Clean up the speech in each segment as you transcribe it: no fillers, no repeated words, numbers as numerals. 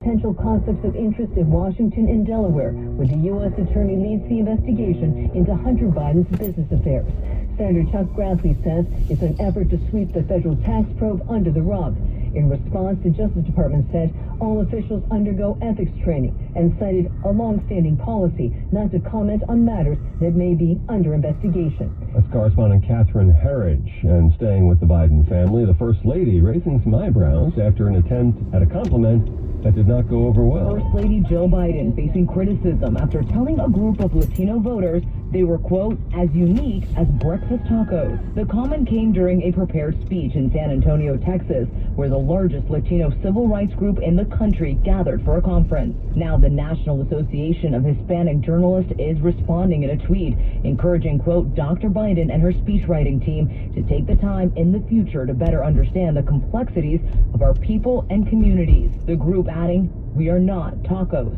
Potential conflicts of interest in Washington and Delaware, where the U.S. Attorney leads the investigation into Hunter Biden's business affairs. Senator Chuck Grassley says it's an effort to sweep the federal tax probe under the rug. In response, the Justice Department said all officials undergo ethics training and cited a long-standing policy not to comment on matters that may be under investigation. That's correspondent Catherine Herridge. And staying with the Biden family, the First Lady raising some eyebrows after an attempt at a compliment that did not go over well. First Lady Joe Biden facing criticism after telling a group of Latino voters they were, quote, as unique as breakfast tacos. The comment came during a prepared speech in San Antonio, Texas, where the largest Latino civil rights group in the country gathered for a conference. Now the National Association of Hispanic Journalists is responding in a tweet, encouraging, quote, Dr. Biden and her speechwriting team to take the time in the future to better understand the complexities of our people and communities. The group adding, we are not tacos.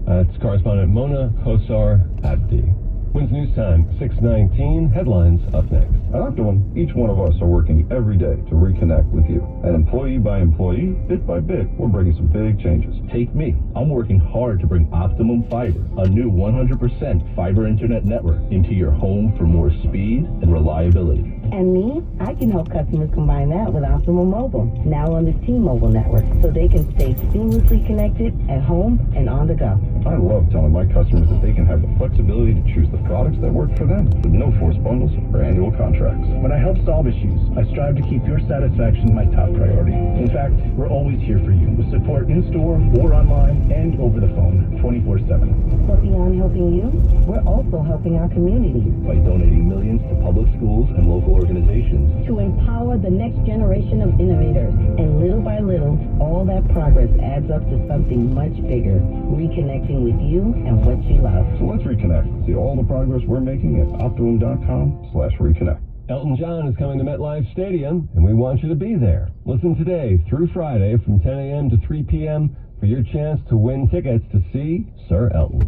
That's correspondent Mona Hosar Abdi. Wins News Time, 6:19. Headlines up next. At Optimum, each one of us are working every day to reconnect with you. And employee by employee, bit by bit, we're bringing some big changes. Take me. I'm working hard to bring Optimum Fiber, a new 100% fiber internet network, into your home for more speed and reliability. And me, I can help customers combine that with Optimum Mobile, now on the T-Mobile network, so they can stay seamlessly connected at home and on the go. I love telling my customers that they can have the flexibility to choose the products that work for them, with no forced bundles or annual contracts. When I help solve issues, I strive to keep your satisfaction my top priority. In fact, we're always here for you with support in-store or online and over the phone, 24/7. But beyond helping you, we're also helping our community. By donating millions to public schools and local organizations. To empower the next generation of innovators. And little by little, all that progress adds up to something much bigger. Reconnecting with you and what you love. So let's reconnect. See all the progress we're making at Optimum.com/reconnect. Elton John is coming to MetLife Stadium, and we want you to be there. Listen today through Friday from 10 a.m. to 3 p.m. for your chance to win tickets to see Sir Elton.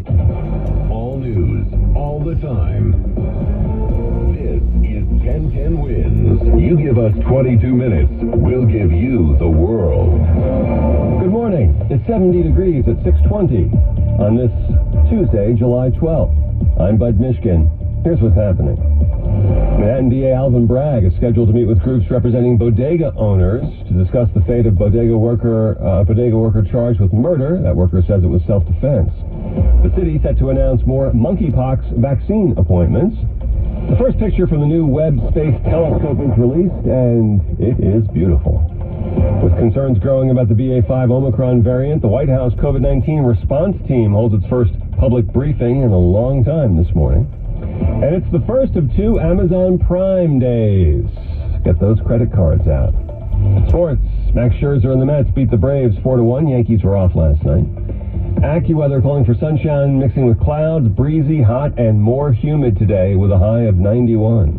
All news, all the time. This is 1010 Wins. You give us 22 minutes, we'll give you the world. Good morning. It's 70 degrees at 6:20 on this Tuesday, July 12th. I'm Bud Mishkin. Here's what's happening. Manhattan DA Alvin Bragg is scheduled to meet with groups representing bodega owners to discuss the fate of bodega worker charged with murder. That worker says it was self-defense. The city set to announce more monkeypox vaccine appointments. The first picture from the new Webb Space Telescope is released, and it is beautiful. With concerns growing about the BA.5 Omicron variant, the White House COVID-19 response team holds its first public briefing in a long time this morning. And it's the first of 2 Amazon Prime days. Get those credit cards out. Sports. Max Scherzer and the Mets beat the Braves 4-1. Yankees were off last night. AccuWeather calling for sunshine mixing with clouds, breezy, hot, and more humid today with a high of 91.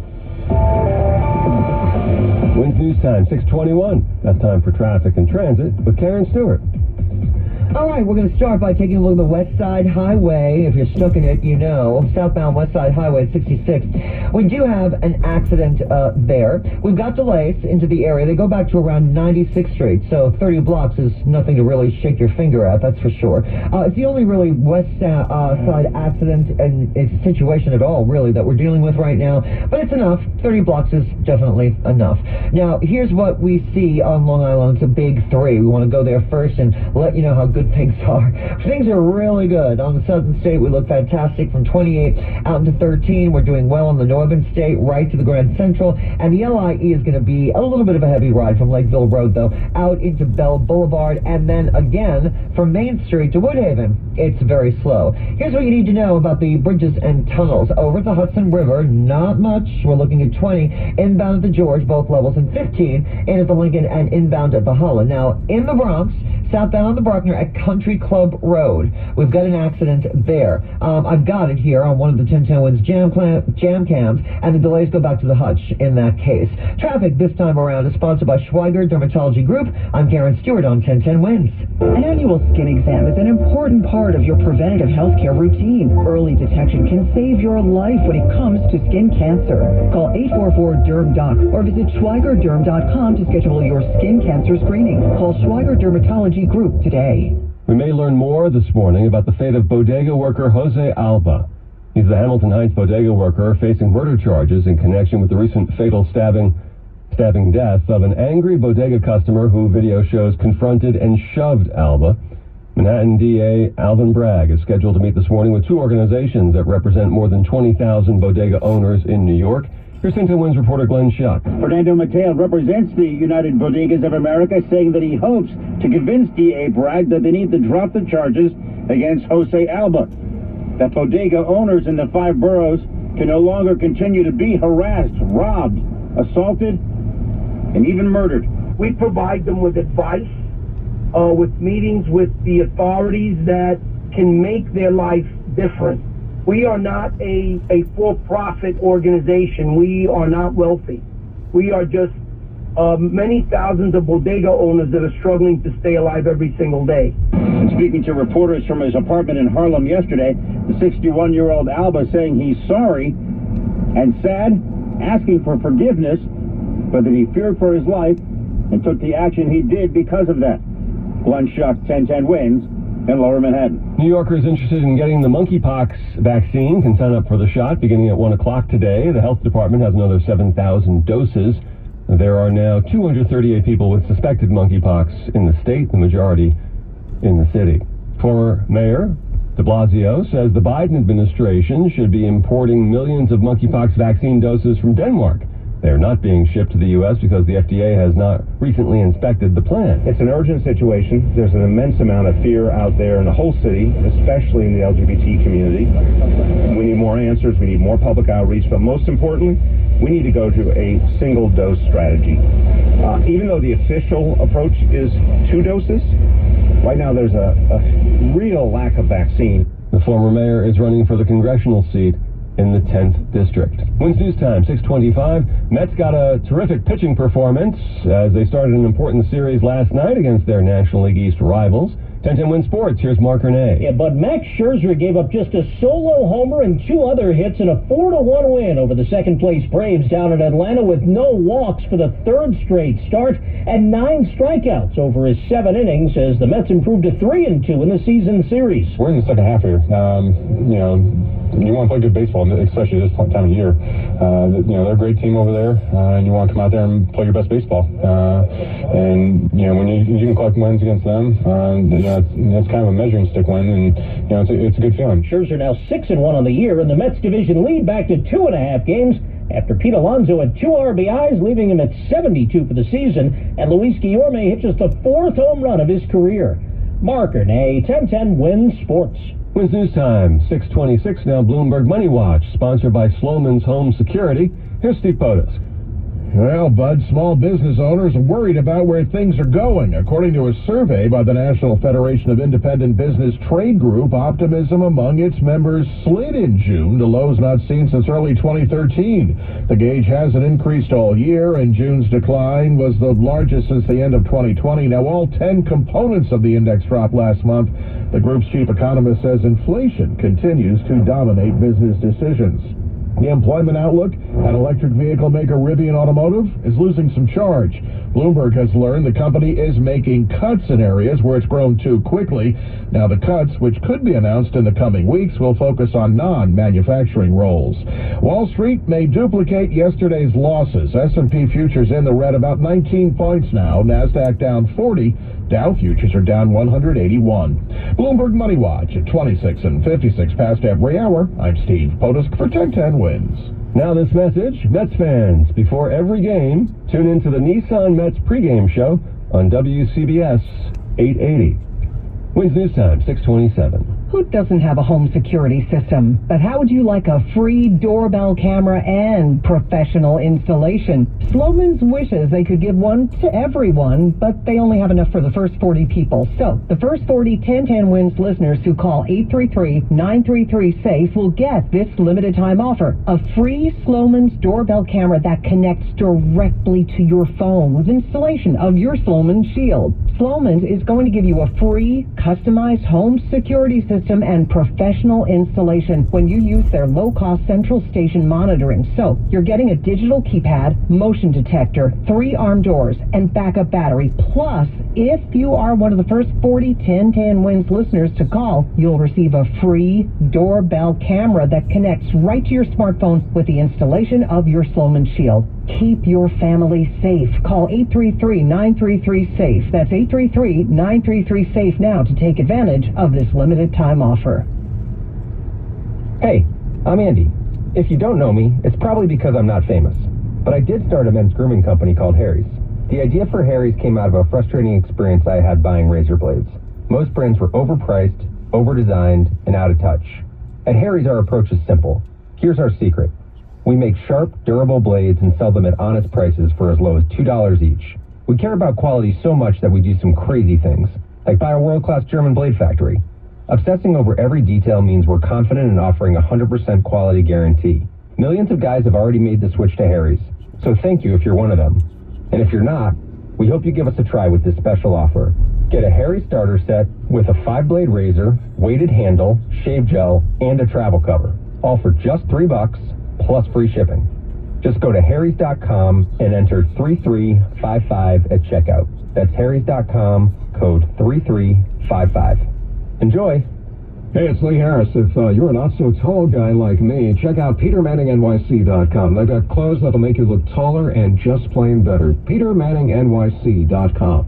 Wins News Time, 6:21. That's time for traffic and transit with Karen Stewart. All right, we're going to start by taking a look at the West Side Highway. If you're stuck in it, you know, southbound West Side Highway at 66. We do have an accident there. We've got delays into the area. They go back to around 96th Street, so 30 blocks is nothing to really shake your finger at, that's for sure. It's the only really West Side accident and situation at all, really, that we're dealing with right now. But it's enough. 30 blocks is definitely enough. Now, here's what we see on Long Island. It's a big 3. We want to go there first and let you know how good things are. Things are really good. On the Southern State, we look fantastic from 28 out into 13. We're doing well on the Northern State, right to the Grand Central. And the LIE is going to be a little bit of a heavy ride from Lakeville Road, though, out into Bell Boulevard. And then again, from Main Street to Woodhaven, it's very slow. Here's what you need to know about the bridges and tunnels. Over at the Hudson River, not much. We're looking at 20 inbound at the George, both levels, and 15 in at the Lincoln and inbound at the Holland. Now, in the Bronx, southbound on the Bruckner at Country Club Road. We've got an accident there. I've got it here on one of the 1010 Wins jam cams, and the delays go back to the Hutch in that case. Traffic this time around is sponsored by Schweiger Dermatology Group. I'm Karen Stewart on 1010 Wins. An annual skin exam is an important part of your preventative health care routine. Early detection can save your life when it comes to skin cancer. Call 844-DERM-DOC or visit SchweigerDerm.com to schedule your skin cancer screening. Call Schweiger Dermatology Group today. We may learn more this morning about the fate of bodega worker Jose Alba. He's the Hamilton Heights bodega worker facing murder charges in connection with the recent fatal stabbing death of an angry bodega customer who video shows confronted and shoved Alba. Manhattan DA Alvin Bragg is scheduled to meet this morning with two organizations that represent more than 20,000 bodega owners in New York. Here's 1010 Wins reporter Glenn Schuck. Fernando Mateo represents the United Bodegas of America, saying that he hopes to convince DA Bragg that they need to drop the charges against Jose Alba. That bodega owners in the 5 boroughs can no longer continue to be harassed, robbed, assaulted, and even murdered. We provide them with advice, with meetings with the authorities that can make their life different. We are not a for-profit organization. We are not wealthy. We are just many thousands of bodega owners that are struggling to stay alive every single day. And speaking to reporters from his apartment in Harlem yesterday, the 61-year-old Alba saying he's sorry and sad, asking for forgiveness, but that he feared for his life and took the action he did because of that. Glenn Schuck, 1010 Wins in Lower Manhattan. New Yorkers interested in getting the monkeypox vaccine can sign up for the shot beginning at 1 o'clock today. The health department has another 7,000 doses. There are now 238 people with suspected monkeypox in the state, the majority in the city. Former Mayor de Blasio says the Biden administration should be importing millions of monkeypox vaccine doses from Denmark. They are not being shipped to the U.S. because the FDA has not recently inspected the plan. It's an urgent situation. There's an immense amount of fear out there in the whole city, especially in the LGBT community. We need more answers. We need more public outreach. But most importantly, we need to go to a single-dose strategy. Even though the official approach is 2 doses, right now there's a real lack of vaccine. The former mayor is running for the congressional seat in the 10th District. Wins News Time, 6:25. Mets got a terrific pitching performance as they started an important series last night against their National League East rivals. 1010 Win Sports, here's Mark Renee. Yeah, but Max Scherzer gave up just a solo homer and 2 other hits in a 4-1 win over the second-place Braves down in Atlanta with no walks for the 3rd straight start and 9 strikeouts over his 7 innings as the Mets improved to 3-2 in the season series. We're in the second half here. You want to play good baseball, especially this time of year. They're a great team over there, and you want to come out there and play your best baseball. When you can collect wins against them, that's kind of a measuring stick win, and it's a good feeling. Scherzer now 6-1 on the year, and the Mets division lead back to 2.5 games after Pete Alonso had 2 RBIs, leaving him at 72 for the season, and Luis Guillorme hit just the 4th home run of his career. Mark Renee, 1010 Win Sports. Wins News Time, 6:26 now. Bloomberg Money Watch, sponsored by Sloman's Home Security. Here's Steve Potusk. Well, Bud, small business owners are worried about where things are going. According to a survey by the National Federation of Independent Business Trade Group, optimism among its members slid in June to lows not seen since early 2013. The gauge hasn't increased all year, and June's decline was the largest since the end of 2020. Now, all 10 components of the index dropped last month. The group's chief economist says inflation continues to dominate business decisions. The employment outlook at electric vehicle maker Rivian Automotive is losing some charge. Bloomberg has learned the company is making cuts in areas where it's grown too quickly. Now the cuts, which could be announced in the coming weeks, will focus on non-manufacturing roles. Wall Street may duplicate yesterday's losses. S&P futures in the red about 19 points now. NASDAQ down 40. Dow futures are down 181. Bloomberg Money Watch at 26 and 56 past every hour. I'm Steve Potusk for 1010 Wins. Now this message, Mets fans, before every game, tune into the Nissan Mets pregame show on WCBS 880. Wins News Time, 6:27. Who doesn't have a home security system? But how would you like a free doorbell camera and professional installation? Sloman's wishes they could give one to everyone, but they only have enough for the first 40 people. So, the first 40 1010 Wins listeners who call 833-933-SAFE will get this limited time offer. A free Sloman's doorbell camera that connects directly to your phone with installation of your Sloman Shield. Sloman's is going to give you a free, customized home security system system and professional installation when you use their low-cost central station monitoring. So you're getting a digital keypad, motion detector, 3 arm doors, and backup battery. Plus, if you are one of the first 40 1010 Wins listeners to call, you'll receive a free doorbell camera that connects right to your smartphone with the installation of your Sloman Shield. Keep your family safe. Call 833-933-SAFE. That's 833-933-SAFE now to take advantage of this limited time offer. Hey, I'm Andy. If you don't know me, it's probably because I'm not famous. But I did start a men's grooming company called Harry's. The idea for Harry's came out of a frustrating experience I had buying razor blades. Most brands were overpriced, overdesigned, and out of touch. At Harry's, our approach is simple. Here's our secret. We make sharp, durable blades and sell them at honest prices for as low as $2 each. We care about quality so much that we do some crazy things, like buy a world-class German blade factory. Obsessing over every detail means we're confident in offering a 100% quality guarantee. Millions of guys have already made the switch to Harry's, so thank you if you're one of them. And if you're not, we hope you give us a try with this special offer. Get a Harry's starter set with a 5-blade razor, weighted handle, shave gel, and a travel cover. All for just $3 plus free shipping. Just go to harrys.com and enter 3355 at checkout. That's harrys.com, code 3355. Enjoy! Hey, it's Lee Harris. If you're a not-so-tall guy like me, check out petermanningnyc.com. They've got clothes that'll make you look taller and just plain better. petermanningnyc.com.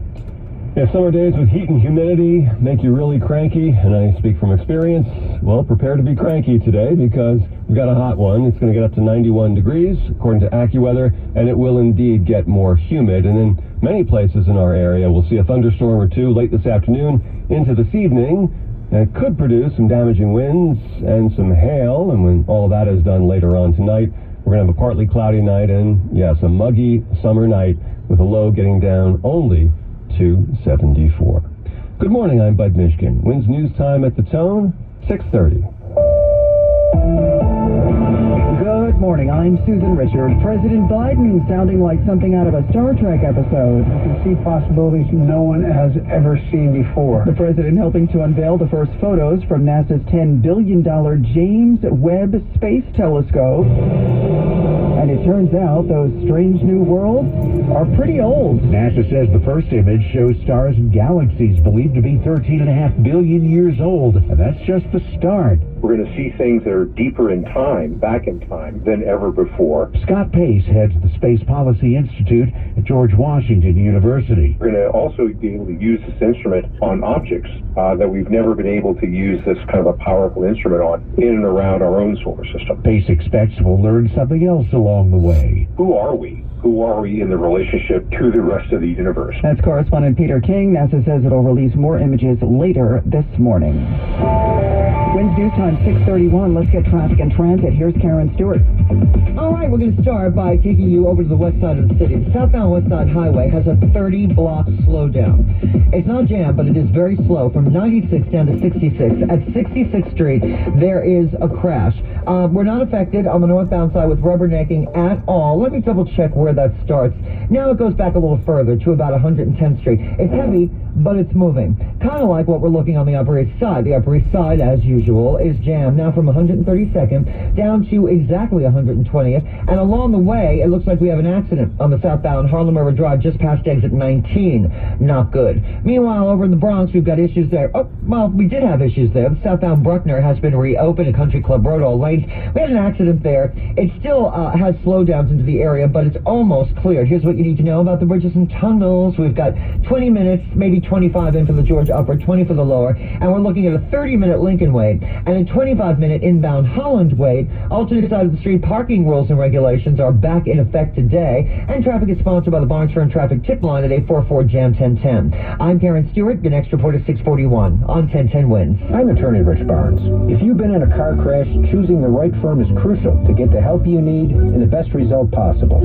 If summer days with heat and humidity make you really cranky, and I speak from experience, well, prepare to be cranky today because we've got a hot one. It's going to get up to 91 degrees, according to AccuWeather, and it will indeed get more humid. And in many places in our area, we'll see a thunderstorm or two late this afternoon into this evening. And it could produce some damaging winds and some hail, and when all that is done later on tonight, we're going to have a partly cloudy night and, yes, a muggy summer night with a low getting down only to 74. Good morning, I'm Bud Mishkin. Winds news time at the tone, 6:30. Good morning, I'm Susan Richard. President Biden sounding like something out of a Star Trek episode. You can see possibilities no one has ever seen before. The president helping to unveil the first photos from NASA's $10 billion James Webb Space Telescope. And it turns out those strange new worlds are pretty old. NASA says the first image shows stars and galaxies believed to be 13.5 billion years old, and that's just the start. We're going to see things that are deeper in time, back in time, than ever before. Scott Pace heads the Space Policy Institute at George Washington University. We're going to also be able to use this instrument on objects that we've never been able to use this kind of a powerful instrument on in and around our own solar system. Pace expects we'll learn something else along the way. Who are we? Who are we in the relationship to the rest of the universe? That's correspondent Peter King. NASA says it'll release more images later this morning. Winds news time 6:31. Let's get traffic and transit. Here's Karen Stewart. All right, we're going to start by taking you over to the west side of the city. The southbound West Side Highway has a 30-block slowdown. It's not jammed, but it is very slow from 96 down to 66. At 66th Street, there is a crash. We're not affected on the northbound side with rubbernecking at all. Let me double-check where that starts. Now it goes back a little further to about 110th Street. It's heavy, but it's moving. Kind of like what we're looking on the Upper East Side. The Upper East Side, as usual, is jammed now from 132nd down to exactly 120th. And along the way, it looks like we have an accident on the southbound Harlem River Drive just past exit 19. Not good. Meanwhile, over in the Bronx, we've got issues there. Oh, well, we did have issues there. The southbound Bruckner has been reopened at Country Club Road, all lanes. We had an accident there. It still has slowdowns into the area, but it's almost cleared. Here's what you need to know about the bridges and tunnels. We've got 20 minutes, maybe 25 in for the George Upper, 20 for the lower, and we're looking at a 30-minute Lincoln wait and a 25-minute inbound Holland wait. Alternate side of the street parking rules and regulations are back in effect today, and traffic is sponsored by the Barnes Firm Traffic Tip Line at 844-JAM-1010. I'm Karen Stewart. The next report is 6:41 on 1010 Wins. I'm attorney Rich Barnes. If you've been in a car crash, choosing the right firm is crucial to get the help you need and the best result possible.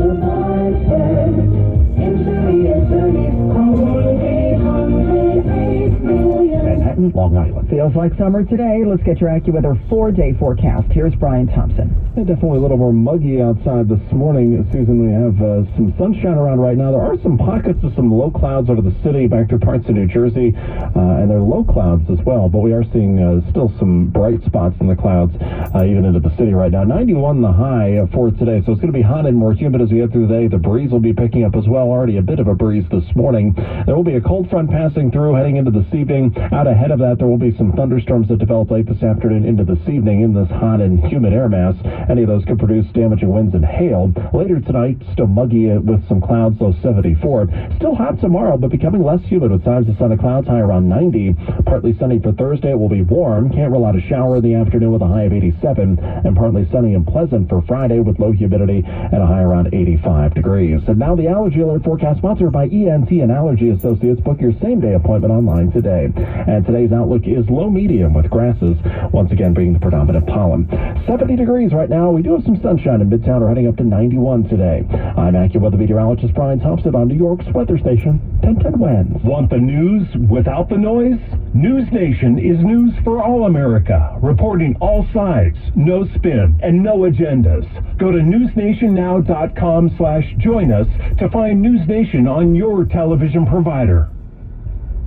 Manhattan, Long Island. Feels like summer today. Let's get your AccuWeather 4-day forecast. Here's Brian Thompson. Definitely a little more muggy outside this morning. Susan, we have some sunshine around right now. There are some pockets of some low clouds over the city back through parts of New Jersey, and there are low clouds as well, but we are seeing still some bright spots in the clouds even into the city right now. 91 the high for today, so it's going to be hot and more humid as we get through the day. The breeze will be picking up as well. Already a bit of a breeze this morning. There will be a cold front passing through heading into this evening. Out ahead of that, there will be some thunderstorms that develop late this afternoon into this evening in this hot and humid air mass. Any of those could produce damaging winds and hail. Later tonight, still muggy with some clouds, low 74. Still hot tomorrow, but becoming less humid with times of sun and clouds, high around 90. Partly sunny for Thursday. It will be warm. Can't rule out a shower in the afternoon with a high of 87. And partly sunny and pleasant for Friday with low humidity and a high around 85 degrees. And now the Allergy Alert forecast sponsored by ENT and Allergy Associates. Book your same-day appointment online today. And today's outlook is low-medium with grasses once again being the predominant pollen. 70 degrees right now. We do have some sunshine in Midtown. We're heading up to 91 today. I'm AccuWeather meteorologist Brian Thompson on New York's weather station, 1010 Winds. Want the news without the noise? News Nation is news for all America, reporting all sides, no spin, and no agendas. Go to newsnationnow.com/join us to find News Nation on your television provider.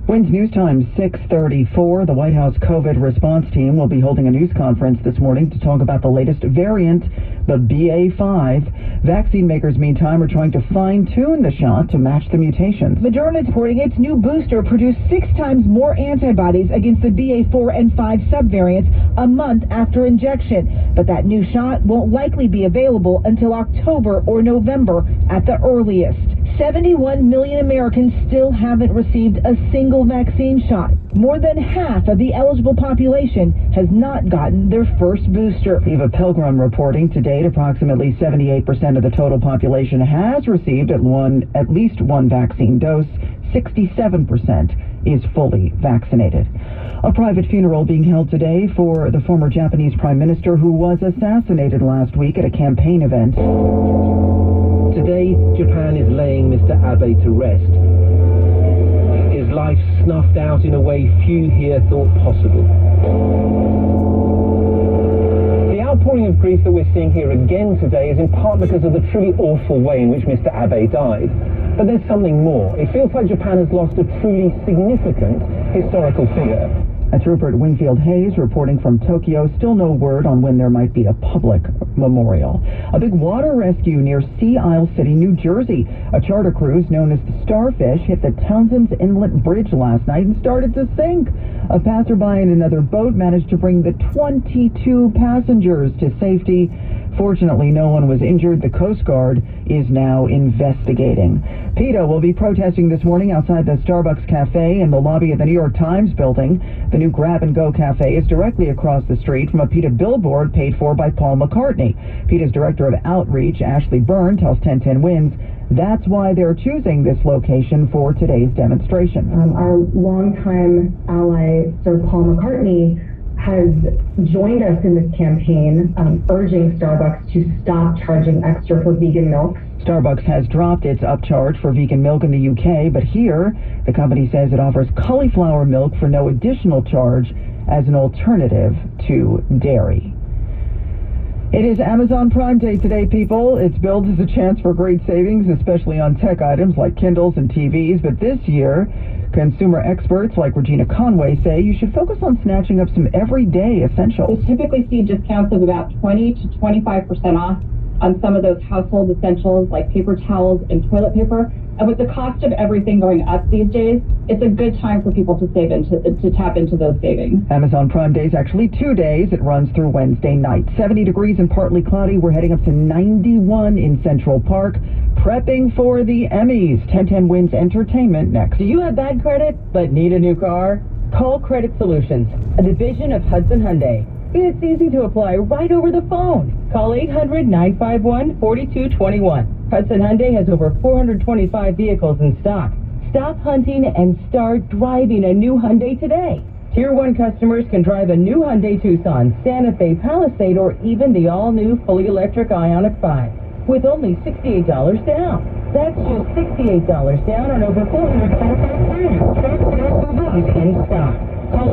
Winds News Time 6:34. The White House COVID response team will be holding a news conference this morning to talk about the latest variant, the BA.5. Vaccine makers, meantime, are trying to fine-tune the shot to match the mutations. Moderna is reporting its new booster produced 6 times more antibodies against the BA.4 and 5 subvariants a month after injection. But that new shot won't likely be available until October or November at the earliest. 71 million Americans still haven't received a single vaccine shot. More than half of the eligible population has not gotten their first booster. Eva Pilgrim reporting to date approximately 78% of the total population has received at least one vaccine dose. 67% is fully vaccinated. A private funeral being held today for the former Japanese prime minister who was assassinated last week at a campaign event. Today, Japan is laying Mr. Abe to rest. His life snuffed out in a way few here thought possible. The outpouring of grief that we're seeing here again today is in part because of the truly awful way in which Mr. Abe died. But there's something more. It feels like Japan has lost a truly significant historical figure. That's Rupert Winfield-Hayes reporting from Tokyo. Still no word on when there might be a public memorial. A big water rescue near Sea Isle City, New Jersey. A charter cruise known as the Starfish hit the Townsend's Inlet Bridge last night and started to sink. A passerby in another boat managed to bring the 22 passengers to safety. Fortunately, no one was injured. The Coast Guard is now investigating. PETA will be protesting this morning outside the Starbucks Cafe in the lobby of the New York Times building. The new grab-and-go cafe is directly across the street from a PETA billboard paid for by Paul McCartney. PETA's director of outreach, Ashley Byrne, tells 1010 Winds that's why they're choosing this location for today's demonstration. Our longtime ally, Sir Paul McCartney, has joined us in this campaign, urging Starbucks to stop charging extra for vegan milk. Starbucks has dropped its upcharge for vegan milk in the UK, but here the company says it offers cauliflower milk for no additional charge as an alternative to dairy. It is Amazon Prime Day today, people. It's billed as a chance for great savings, especially on tech items like Kindles and TVs, but this year, consumer experts like Regina Conway say you should focus on snatching up some everyday essentials. We typically see discounts of about 20 to 25% off on some of those household essentials like paper towels and toilet paper. And with the cost of everything going up these days, it's a good time for people to tap into those savings. Amazon Prime Day is actually 2 days. It runs through Wednesday night. 70 degrees and partly cloudy. We're heading up to 91 in Central Park. Prepping for the Emmys. 1010 Winds Entertainment next. Do you have bad credit but need a new car? Call Credit Solutions, a division of Hudson Hyundai. It's easy to apply right over the phone. Call 800-951-4221. Hudson Hyundai has over 425 vehicles in stock. Stop hunting and start driving a new Hyundai today. Tier 1 customers can drive a new Hyundai Tucson, Santa Fe, Palisade, or even the all-new fully electric Ioniq 5 with only $68 down. That's just $68 down on over 425 SUVs in stock. Call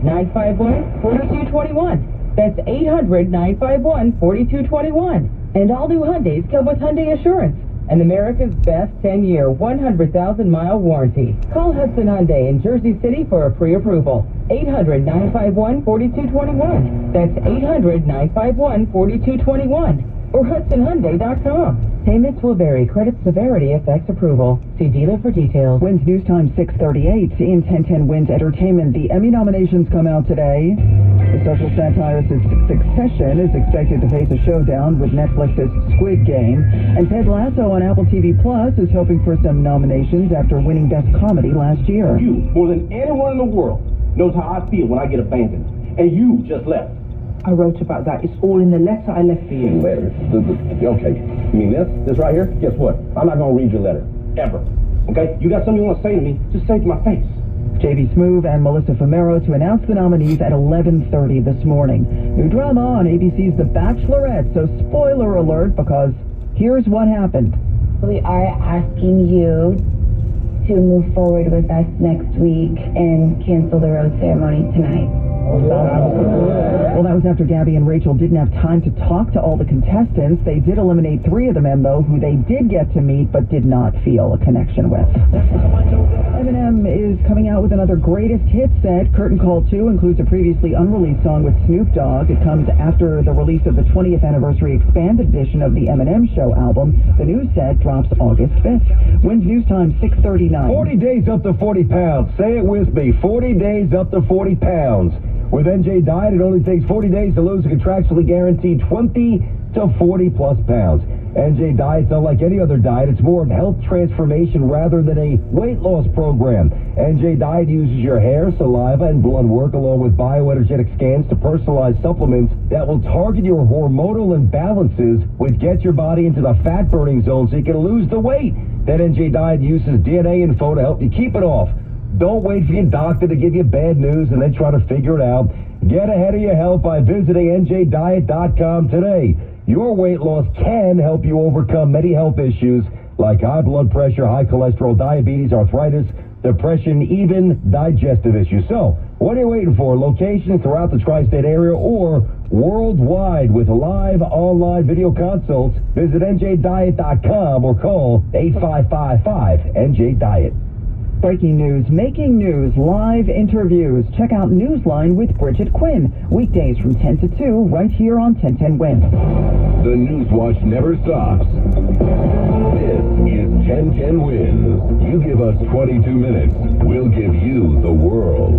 800-951-4221. That's 800-951-4221. And all new Hyundais come with Hyundai Assurance, and America's best 10-year, 100,000-mile warranty. Call Hudson Hyundai in Jersey City for a pre-approval. 800-951-4221. That's 800-951-4221. Or HudsonHyundai.com. Payments will vary. Credit severity affects approval. See dealer for details. Wins News Time 6:38 in 1010 Wins Entertainment. The Emmy nominations come out today. The social satire Succession is expected to face a showdown with Netflix's Squid Game. And Ted Lasso on Apple TV Plus is hoping for some nominations after winning Best Comedy last year. You, more than anyone in the world, knows how I feel when I get abandoned. And you just left. I wrote about that. It's all in the letter I left for you. Letter? Okay. You mean this? This right here? Guess what? I'm not going to read your letter. Ever. Okay? You got something you want to say to me, just say it to my face. J.B. Smoove and Melissa Fumero to announce the nominees at 11:30 this morning. New drama on ABC's The Bachelorette, so spoiler alert, because here's what happened. We are asking you to move forward with us next week and cancel the rose ceremony tonight. Well, that was after Gabby and Rachel didn't have time to talk to all the contestants. They did eliminate 3 of the men, though, who they did get to meet but did not feel a connection with. Eminem is coming out with another greatest hits set. Curtain Call 2 includes a previously unreleased song with Snoop Dogg. It comes after the release of the 20th anniversary expanded edition of the Eminem Show album. The new set drops August 5th. Wins News Time 6:39. 40 days up to 40 pounds. Say it with me. 40 days up to 40 pounds. With NJ Diet, it only takes 40 days to lose a contractually guaranteed 20 to 40 plus pounds. NJ Diet's not like any other diet. It's more of health transformation rather than a weight loss program. NJ Diet uses your hair, saliva, and blood work along with bioenergetic scans to personalize supplements that will target your hormonal imbalances, which gets your body into the fat burning zone so you can lose the weight. Then NJ Diet uses DNA info to help you keep it off. Don't wait for your doctor to give you bad news and then try to figure it out. Get ahead of your health by visiting njdiet.com today. Your weight loss can help you overcome many health issues like high blood pressure, high cholesterol, diabetes, arthritis, depression, even digestive issues. So, what are you waiting for? Locations throughout the tri-state area or worldwide with live online video consults. Visit njdiet.com or call 8555-NJ-DIET. Breaking news, making news, live interviews. Check out Newsline with Bridget Quinn. Weekdays from 10 to 2 right here on 1010 Wins. The News Watch never stops. This is 1010 Wins. You give us 22 minutes, we'll give you the world.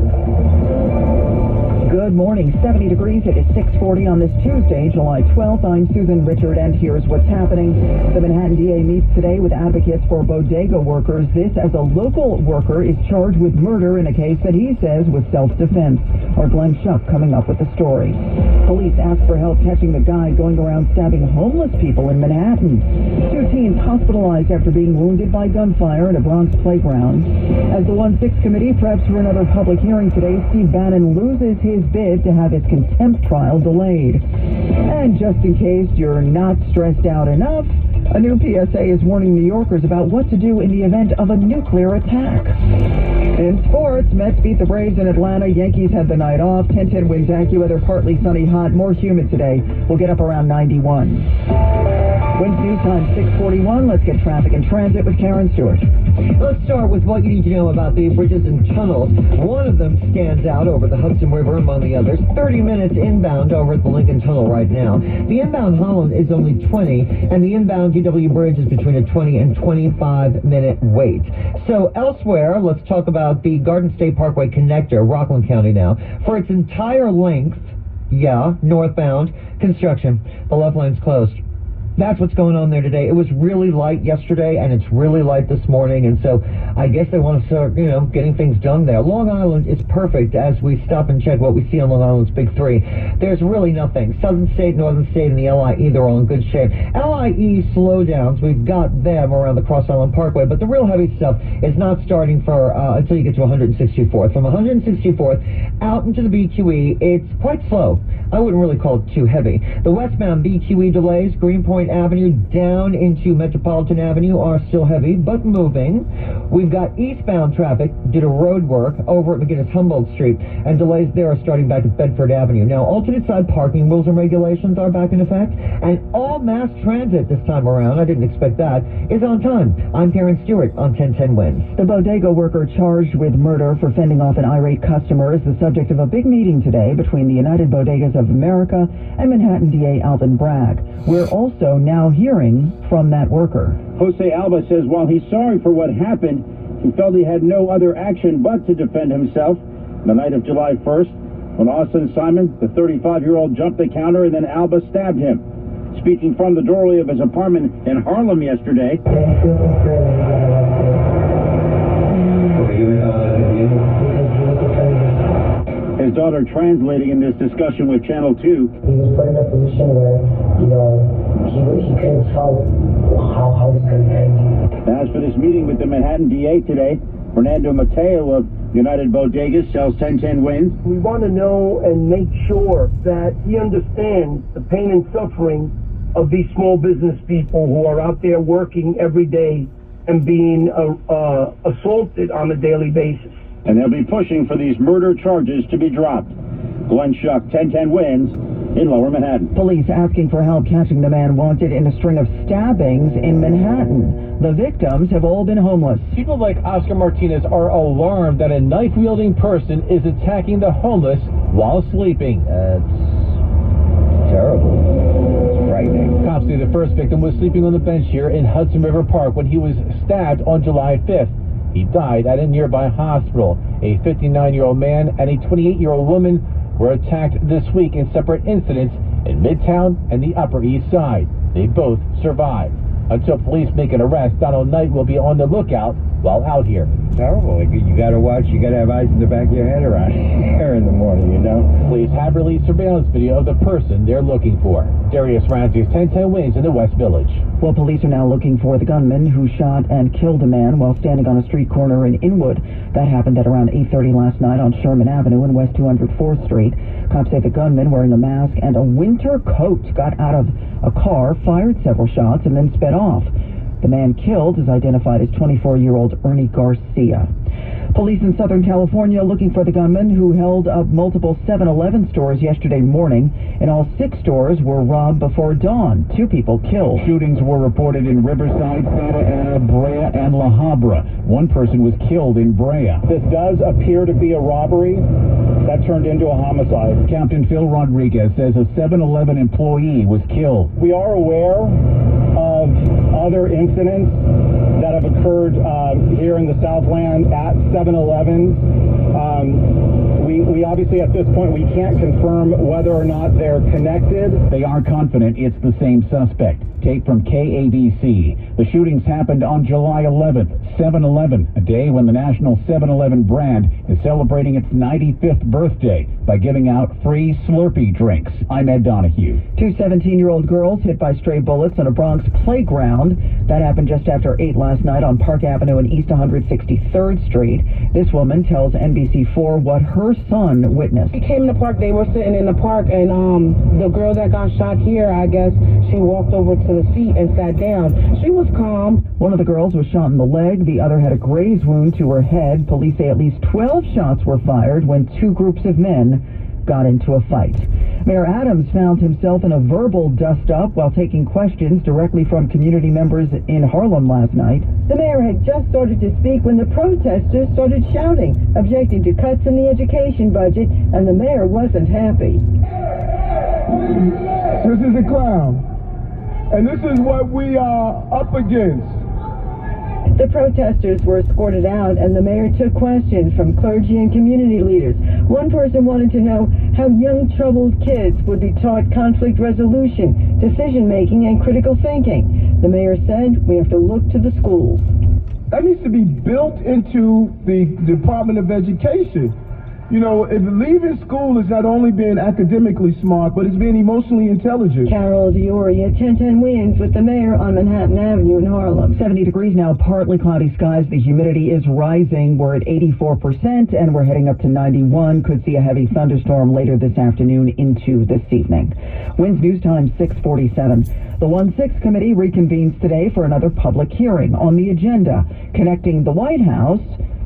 Good morning, 70 degrees. It is 6:40 on this Tuesday, July 12th. I'm Susan Richard, and here's what's happening. The Manhattan DA meets today with advocates for bodega workers. This as a local worker is charged with murder in a case that he says was self-defense. Our Glenn Schuck coming up with the story. Police ask for help catching the guy going around stabbing homeless people in Manhattan. 2 teens hospitalized after being wounded by gunfire in a Bronx playground. As the 1-6 committee preps for another public hearing today, Steve Bannon loses his bid to have his contempt trial delayed. And just in case you're not stressed out enough, a new PSA is warning New Yorkers about what to do in the event of a nuclear attack. In sports, Mets beat the Braves in Atlanta. Yankees had the night off. 10-10 Wins AccuWeather, partly sunny, hot, more humid today. We'll get up around 91. Wins News Time 6:41. Let's get traffic and transit with Karen Stewart. Let's start with what you need to know about the bridges and tunnels. One of them stands out over the Hudson River among the others. 30 minutes inbound over at the Lincoln Tunnel right now. The inbound Holland is only 20, and the inbound GW Bridge is between a 20 and 25-minute wait. So elsewhere, let's talk about the Garden State Parkway connector, Rockland County now. For its entire length, northbound, construction. The left lane's closed. That's what's going on there today. It was really light yesterday, and it's really light this morning, and so I guess they want to start, getting things done there. Long Island is perfect as we stop and check what we see on Long Island's Big Three. There's really nothing. Southern State, Northern State, and the LIE, they're all in good shape. LIE slowdowns, we've got them around the Cross Island Parkway, but the real heavy stuff is not starting for until you get to 164th. From 164th out into the BQE, it's quite slow. I wouldn't really call it too heavy. The westbound BQE delays, Greenpoint Second Avenue down into Metropolitan Avenue are still heavy, but moving. We've got eastbound traffic due to road work over at McGinnis-Humboldt Street, and delays there are starting back at Bedford Avenue. Now, alternate side parking rules and regulations are back in effect, and all mass transit this time around, I didn't expect that, is on time. I'm Karen Stewart on 1010 Wins. The bodega worker charged with murder for fending off an irate customer is the subject of a big meeting today between the United Bodegas of America and Manhattan DA Alvin Bragg. We're also now hearing from that worker. Jose Alba says while he's sorry for what happened, he felt he had no other action but to defend himself. The night of July 1st, when Austin Simon, the 35-year-old, jumped the counter and then Alba stabbed him. Speaking from the doorway of his apartment in Harlem yesterday, his daughter translating in this discussion with Channel 2. He was put in a position where, he couldn't tell how this could end. As for this meeting with the Manhattan DA today, Fernando Mateo of United Bodegas tells 1010 Wins. We want to know and make sure that he understands the pain and suffering of these small business people who are out there working every day and being assaulted on a daily basis. And they'll be pushing for these murder charges to be dropped. Glenn Schuck, 1010 Wins in Lower Manhattan. Police asking for help catching the man wanted in a string of stabbings in Manhattan. The victims have all been homeless. People like Oscar Martinez are alarmed that a knife-wielding person is attacking the homeless while sleeping. It's terrible. It's frightening. Cops say the first victim was sleeping on the bench here in Hudson River Park when he was stabbed on July 5th. He died at a nearby hospital. A 59-year-old man and a 28-year-old woman were attacked this week in separate incidents in Midtown and the Upper East Side. They both survived. Until police make an arrest, Donald Knight will be on the lookout while out here. Terrible. You gotta watch, you gotta have eyes in the back of your head around here in the morning, you know? Police have released surveillance video of the person they're looking for. Darius Ramsey's 1010 Wins in the West Village. Well, police are now looking for the gunman who shot and killed a man while standing on a street corner in Inwood. That happened at around 8:30 last night on Sherman Avenue and West 204th Street. Cops say the gunman, wearing a mask and a winter coat, got out of a car, fired several shots, and then sped off. The man killed is identified as 24-year-old Ernie Garcia. Police in Southern California looking for the gunman who held up multiple 7-Eleven stores yesterday morning. In all, 6 stores were robbed before dawn. 2 people killed. Shootings were reported in Riverside, Santa Ana, Brea, and La Habra. 1 person was killed in Brea. This does appear to be a robbery that turned into a homicide. Captain Phil Rodriguez says a 7-Eleven employee was killed. We are aware of other incidents that have occurred here in the Southland at 7-Elevens. We obviously at this point we can't confirm whether or not they're connected. They are confident it's the same suspect. Tape from KABC. The shootings happened on July 11th, 7-Eleven, a day when the national 7-Eleven brand is celebrating its 95th birthday by giving out free Slurpee drinks. I'm Ed Donahue. 2 17-year-old girls hit by stray bullets on a Bronx playground. That happened just after 8 last night on Park Avenue and East 163rd Street. This woman tells NBC4 what her son witnessed. He came in the park, they were sitting in the park, and the girl that got shot here, I guess, she walked over to the seat and sat down. She was calm. One of the girls was shot in the leg. The other had a graze wound to her head. Police say at least 12 shots were fired when 2 groups of men got into a fight. Mayor Adams found himself in a verbal dust-up while taking questions directly from community members in Harlem last night. The mayor had just started to speak when the protesters started shouting, objecting to cuts in the education budget, and the mayor wasn't happy. This is a clown. And this is what we are up against. The protesters were escorted out, and the mayor took questions from clergy and community leaders. One person wanted to know how young troubled kids would be taught conflict resolution, decision-making, and critical thinking. The mayor said, we have to look to the schools. That needs to be built into the Department of Education. You know, leaving school is not only being academically smart, but it's being emotionally intelligent. Carol Diori at 1010 Wins with the mayor on Manhattan Avenue in Harlem. 70 degrees now, partly cloudy skies. The humidity is rising. We're at 84%, and we're heading up to 91. Could see a heavy thunderstorm later this afternoon into this evening. Winds News Time 6:47. The 1-6 committee reconvenes today for another public hearing on the agenda, connecting the White House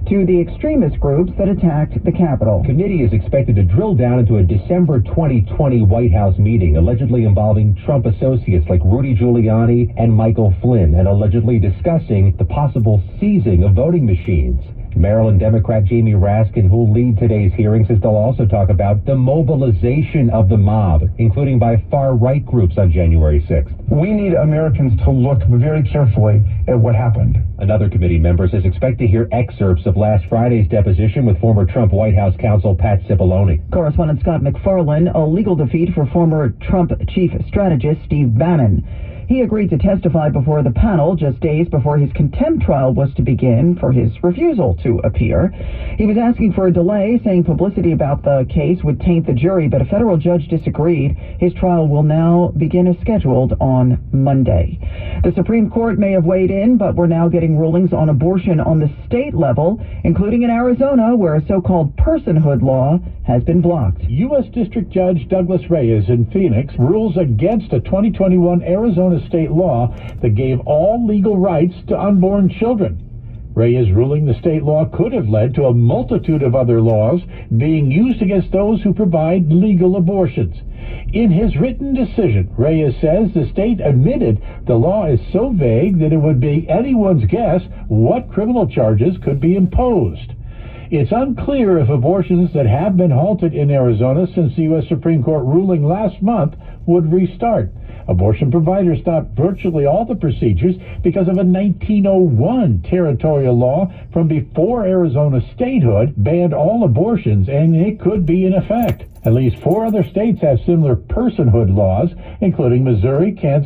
to the extremist groups that attacked the Capitol. The committee is expected to drill down into a December 2020 White House meeting, allegedly involving Trump associates like Rudy Giuliani and Michael Flynn, and allegedly discussing the possible seizing of voting machines. Maryland Democrat Jamie Raskin, who will lead today's hearing, says they'll also talk about the mobilization of the mob, including by far-right groups on January 6th. We need Americans to look very carefully at what happened. Another committee member says expect to hear excerpts of last Friday's deposition with former Trump White House counsel Pat Cipollone. Correspondent Scott McFarlane, a legal defeat for former Trump chief strategist Steve Bannon. He agreed to testify before the panel just days before his contempt trial was to begin for his refusal to appear. He was asking for a delay, saying publicity about the case would taint the jury, but a federal judge disagreed. His trial will now begin as scheduled on Monday. The Supreme Court may have weighed in, but we're now getting rulings on abortion on the state level, including in Arizona, where a so-called personhood law has been blocked. U.S. District Judge Douglas Reyes in Phoenix rules against a 2021 Arizona state law that gave all legal rights to unborn children. Reyes ruling the state law could have led to a multitude of other laws being used against those who provide legal abortions. In his written decision, Reyes says the state admitted the law is so vague that it would be anyone's guess what criminal charges could be imposed. It's unclear if abortions that have been halted in Arizona since the U.S. Supreme Court ruling last month would restart. Abortion providers stopped virtually all the procedures because of a 1901 territorial law from before Arizona statehood banned all abortions, and it could be in effect. At least 4 other states have similar personhood laws, including Missouri, Kansas,